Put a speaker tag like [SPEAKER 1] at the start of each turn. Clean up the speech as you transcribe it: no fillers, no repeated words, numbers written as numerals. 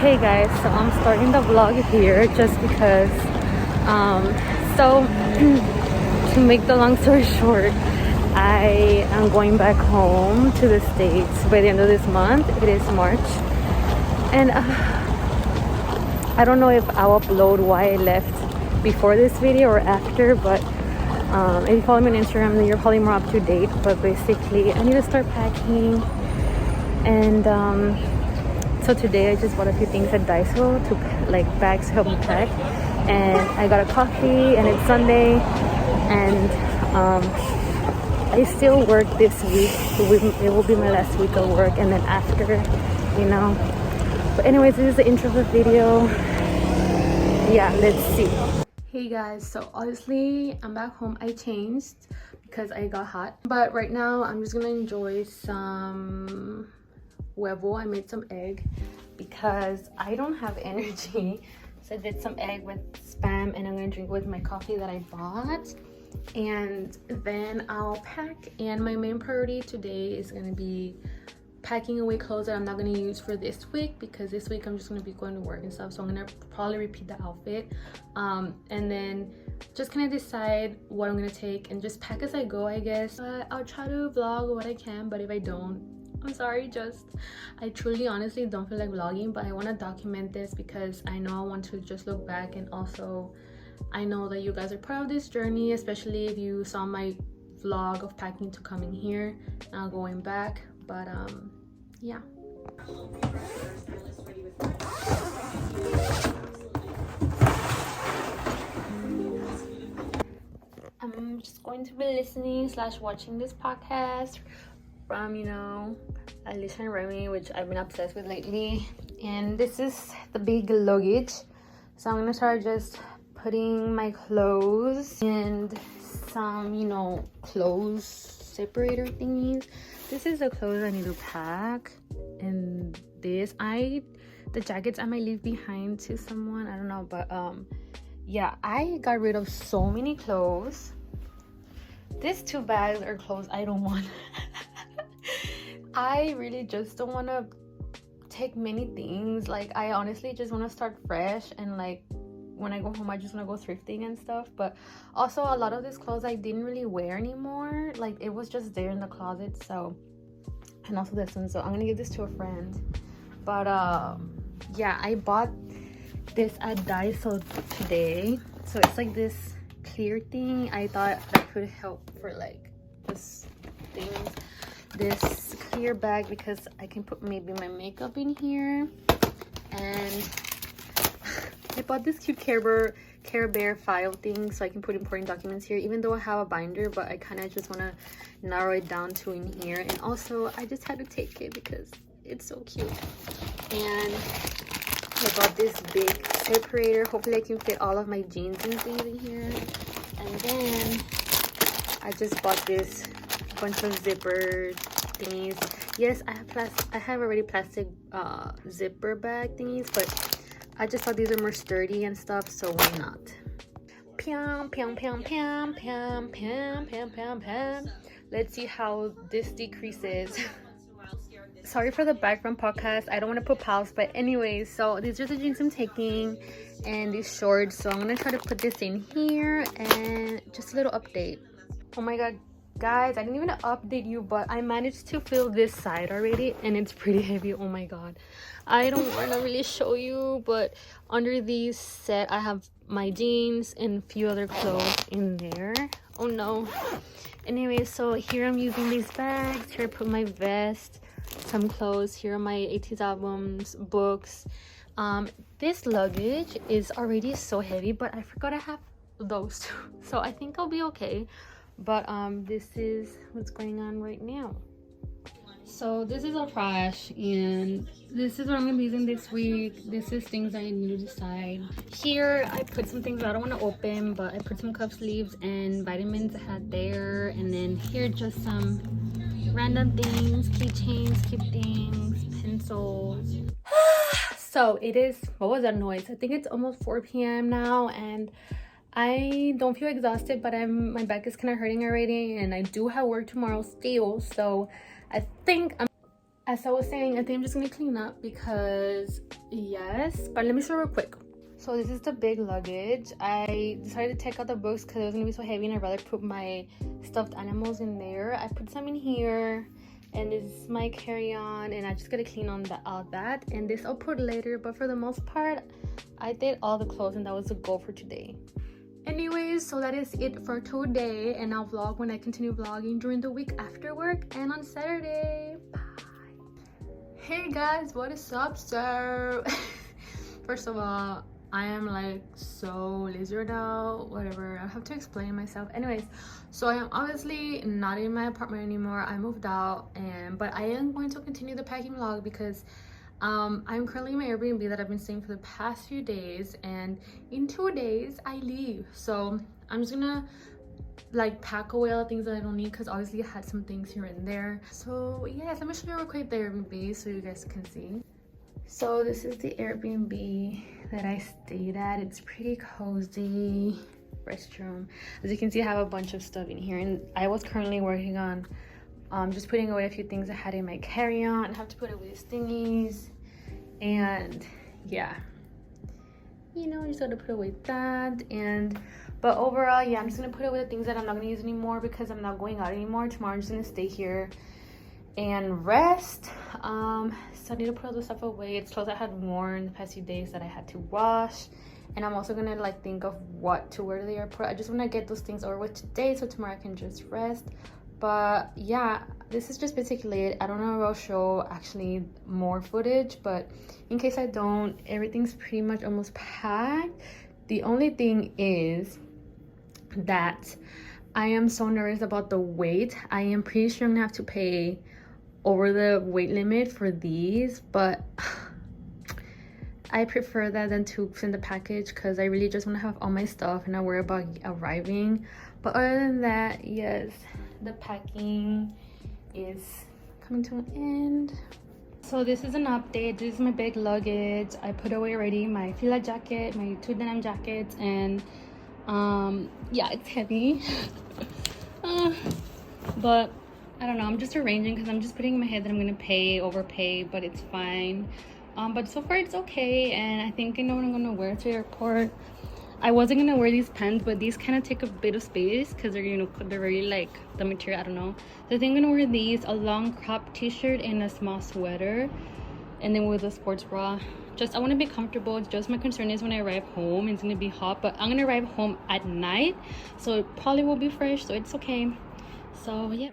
[SPEAKER 1] Hey guys, so I'm starting the vlog here just because so to make the long story short, I am going back home to the States by the end of this month. It is March, and I don't know if I'll upload why I left before this video or after, but if you follow me on Instagram then you're probably more up to date. But basically I need to start packing, and so today I just bought a few things at Daiso to like bags to help me pack, and I got a coffee, and it's Sunday, and I still work this week. It will be my last week of work, and then after, you know. But anyways, this is the intro of the video. Yeah, let's see. Hey guys, so obviously I'm back home. I changed because I got hot, but right now I'm just gonna enjoy some huevo. I made some egg because I don't have energy, so I did some egg with spam, and I'm gonna drink with my coffee that I bought, and then I'll pack. And my main priority today is gonna be packing away clothes that I'm not gonna use for this week, because this week I'm just gonna be going to work and stuff, so I'm gonna probably repeat the outfit, and then just kind of decide what I'm gonna take and just pack as I go, I guess. I'll try to vlog what I can, but if I don't, I'm sorry. I truly honestly don't feel like vlogging, but I want to document this because I know I want to just look back, and also I know that you guys are part of this journey, especially if you saw my vlog of packing to coming here, now going back. But yeah, I'm just going to be listening / watching this podcast from, you know, Alicia and Remy, which I've been obsessed with lately. And this is the big luggage, so I'm gonna start just putting my clothes and some, you know, clothes separator thingies. This is the clothes I need to pack, and the jackets I might leave behind to someone, I don't know. But yeah, I got rid of so many clothes. These 2 bags are clothes I don't want. I really just don't want to take many things. Like, I honestly just want to start fresh, and like when I go home I just want to go thrifting and stuff. But also a lot of these clothes I didn't really wear anymore, like it was just there in the closet. So, and also this one, so I'm gonna give this to a friend. But yeah, I bought this at Daiso today, so it's like this clear thing. I thought that could help for like this things, this clear bag, because I can put maybe my makeup in here. And I bought this cute Care Bear file thing, so I can put important documents here, even though I have a binder, but I kind of just want to narrow it down to in here. And also I just had to take it because it's so cute. And I bought this big separator. Hopefully I can fit all of my jeans and things in here. And then I just bought this bunch of zipper thingies. Yes, I have already plastic zipper bag thingies, but I just thought these are more sturdy and stuff, so why not? Pam, pam, pam, pam, pam, pam, pam, pam, pam. Let's see how this decreases. Sorry for the background podcast. I don't want to put pause, but anyways, so these are the jeans I'm taking, and these shorts. So I'm gonna try to put this in here, and just a little update. Oh my god, guys, I didn't even update you, but I managed to fill this side already, and it's pretty heavy. Oh my god, I don't want to really show you, but under these set I have my jeans and a few other clothes in there. Oh no. Anyway, so here I'm using these bags. Here I put my vest, some clothes. Here are my 80s albums, books. This luggage is already so heavy, but I forgot I have those too, so I think I'll be okay. But this is what's going on right now. So this is our trash, and this is what I'm gonna be using this week. This is things I need to decide. Here I put some things I don't want to open, but I put some cuff sleeves and vitamins I had there. And then here just some random things, keychains, cute things, pencils. So it is, what was that noise? I think it's almost 4 p.m. now, and I don't feel exhausted, but my back is kind of hurting already, and I do have work tomorrow still, so I think As I was saying, I think I'm just gonna clean up because yes, but let me show real quick. So this is the big luggage. I decided to take out the books because it was gonna be so heavy and I'd rather put my stuffed animals in there. I put some in here, and this is my carry-on, and I just gotta clean on all that, and this I'll put later, but for the most part I did all the clothes and that was the goal for today. Anyways, so that is it for today, and I'll vlog when I continue vlogging during the week after work and on Saturday. Bye. Hey guys, what is up? So first of all, I am like so lazy right now, whatever, I have to explain myself. Anyways, so I am obviously not in my apartment anymore. I moved out, but I am going to continue the packing vlog because I'm currently in my Airbnb that I've been staying for the past few days, and in 2 days I leave. So I'm just gonna like pack away all the things that I don't need because obviously I had some things here and there. So yes, let me show you real quick the Airbnb so you guys can see. So this is the Airbnb that I stayed at. It's pretty cozy. Restroom. As you can see, I have a bunch of stuff in here, and I was currently working on just putting away a few things I had in my carry-on. I have to put away these thingies, and yeah, you know, I just have to put away that. But overall, yeah, I'm just gonna put away the things that I'm not gonna use anymore because I'm not going out anymore. Tomorrow I'm just gonna stay here and rest. So I need to put all the stuff away. It's clothes I had worn the past few days that I had to wash, and I'm also gonna like think of what to wear to the airport. I just want to get those things over with today so tomorrow I can just rest. But yeah, this is just basically it. I don't know if I'll show actually more footage, but in case I don't, everything's pretty much almost packed. The only thing is that I am so nervous about the weight. I am pretty sure I'm gonna have to pay over the weight limit for these, but I prefer that than to send the package because I really just want to have all my stuff and not worry about arriving. But other than that, yes, the packing is coming to an end. So this is an update. This is my big luggage. I put away already my fila jacket, my 2 denim jackets, and yeah, it's heavy. But I don't know, I'm just arranging because I'm just putting in my head that I'm gonna overpay, but it's fine. But so far it's okay, and I think I know what I'm gonna wear to the airport. I wasn't gonna wear these pants, but these kind of take a bit of space because they're, you know, they're really like the material, I don't know. So I think I'm gonna wear these, a long crop t-shirt and a small sweater, and then with a sports bra. I want to be comfortable. Just my concern is when I arrive home, it's gonna be hot, but I'm gonna arrive home at night, so it probably will be fresh, so it's okay. So yeah.